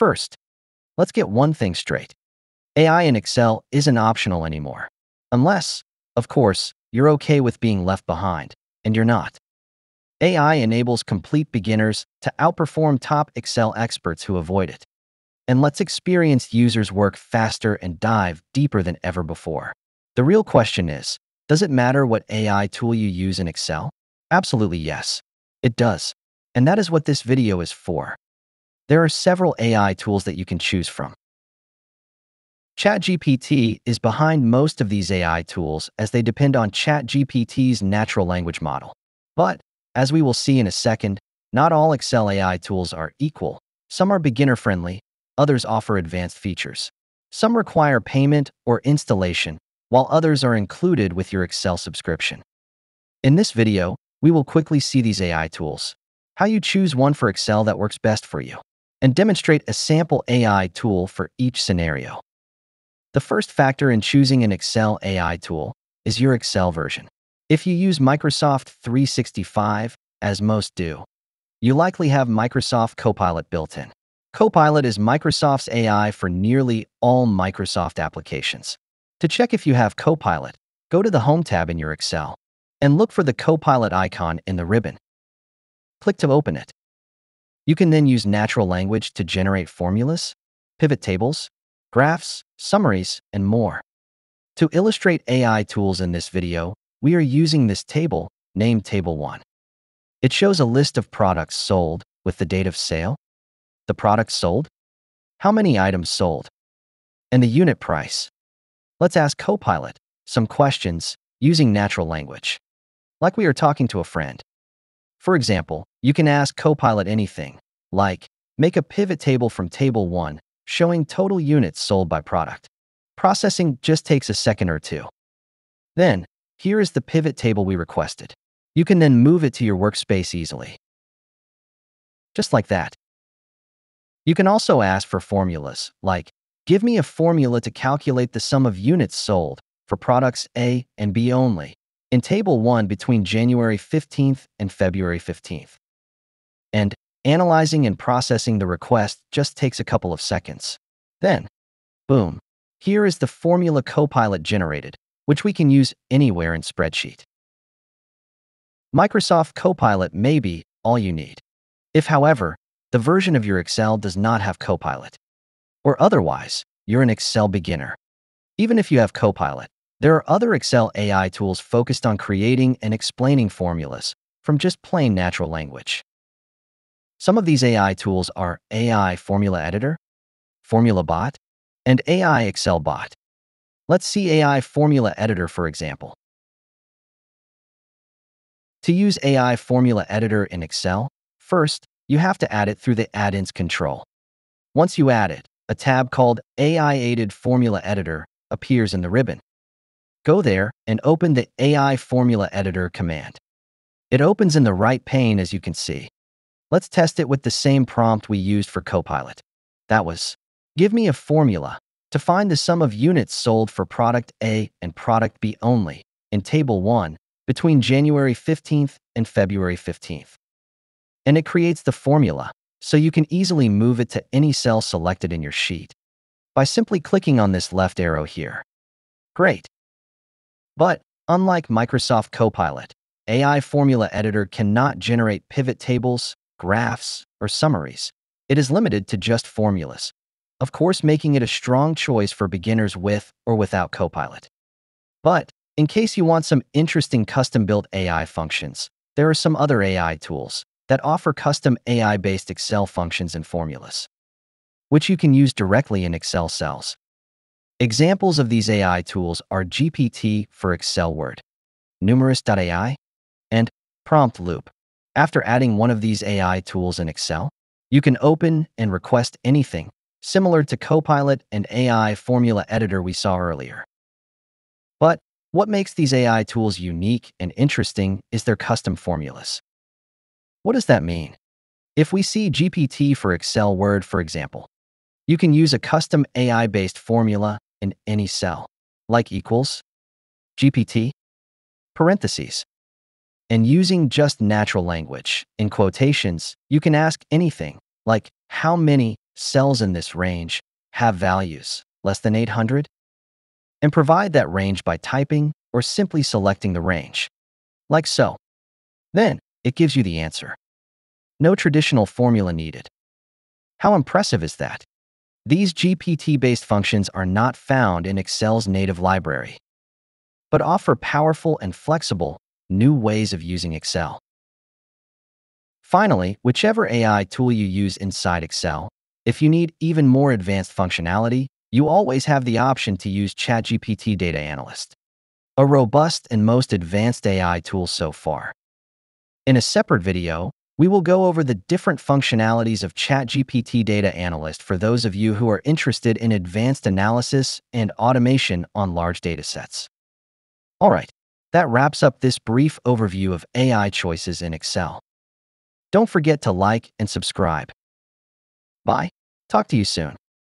First, let's get one thing straight. AI in Excel isn't optional anymore. Unless, of course, you're okay with being left behind, and you're not. AI enables complete beginners to outperform top Excel experts who avoid it, and lets experienced users work faster and dive deeper than ever before. The real question is, does it matter what AI tool you use in Excel? Absolutely yes, it does. And that is what this video is for. There are several AI tools that you can choose from. ChatGPT is behind most of these AI tools as they depend on ChatGPT's natural language model. But, as we will see in a second, not all Excel AI tools are equal. Some are beginner-friendly, others offer advanced features. Some require payment or installation, while others are included with your Excel subscription. In this video, we will quickly see these AI tools, how you choose one for Excel that works best for you, and demonstrate a sample AI tool for each scenario. The first factor in choosing an Excel AI tool is your Excel version. If you use Microsoft 365, as most do, you likely have Microsoft Copilot built in. Copilot is Microsoft's AI for nearly all Microsoft applications. To check if you have Copilot, go to the Home tab in your Excel and look for the Copilot icon in the ribbon. Click to open it. You can then use natural language to generate formulas, pivot tables, graphs, summaries, and more. To illustrate AI tools in this video, we are using this table, named Table 1. It shows a list of products sold with the date of sale, the products sold, how many items sold, and the unit price. Let's ask Copilot some questions using natural language, like we are talking to a friend. For example, you can ask Copilot anything, like, make a pivot table from Table 1 showing total units sold by product. Processing just takes a second or two. Then, here is the pivot table we requested. You can then move it to your workspace easily. Just like that. You can also ask for formulas, like, give me a formula to calculate the sum of units sold for products A and B only in Table 1 between January 15th and February 15th. And analyzing and processing the request just takes a couple of seconds. Then, boom, here is the formula Copilot generated, which we can use anywhere in spreadsheet. Microsoft Copilot may be all you need. If, however, the version of your Excel does not have Copilot, or otherwise, you're an Excel beginner. Even if you have Copilot, there are other Excel AI tools focused on creating and explaining formulas from just plain natural language. Some of these AI tools are AI Formula Editor, Formula Bot, and AI Excel Bot. Let's see AI Formula Editor for example. To use AI Formula Editor in Excel, first, you have to add it through the Add-ins control. Once you add it, a tab called AI Aided Formula Editor appears in the ribbon. Go there and open the AI Formula Editor command. It opens in the right pane as you can see. Let's test it with the same prompt we used for Copilot. That was, give me a formula to find the sum of units sold for product A and product B only in Table 1 between January 15th and February 15th. And it creates the formula, so you can easily move it to any cell selected in your sheet by simply clicking on this left arrow here. Great. But, unlike Microsoft Copilot, AI Formula Editor cannot generate pivot tables, graphs, or summaries. It is limited to just formulas, of course making it a strong choice for beginners with or without Copilot. But, in case you want some interesting custom-built AI functions, there are some other AI tools that offer custom AI-based Excel functions and formulas, which you can use directly in Excel cells. Examples of these AI tools are GPT for Excel Word, Numerous.ai, and Prompt Loop. After adding one of these AI tools in Excel, you can open and request anything, similar to Copilot and AI Formula Editor we saw earlier. But what makes these AI tools unique and interesting is their custom formulas. What does that mean? If we see GPT for Excel Word, for example, you can use a custom AI-based formula in any cell, like equals, GPT, parentheses. And using just natural language, in quotations, you can ask anything, like how many cells in this range have values less than 800, and provide that range by typing or simply selecting the range, like so. Then, it gives you the answer. No traditional formula needed. How impressive is that? These GPT-based functions are not found in Excel's native library, but offer powerful and flexible new ways of using Excel. Finally, whichever AI tool you use inside Excel, if you need even more advanced functionality, you always have the option to use ChatGPT Data Analyst, a robust and most advanced AI tool so far. In a separate video, we will go over the different functionalities of ChatGPT Data Analyst for those of you who are interested in advanced analysis and automation on large datasets. All right, that wraps up this brief overview of AI choices in Excel. Don't forget to like and subscribe. Bye. Talk to you soon.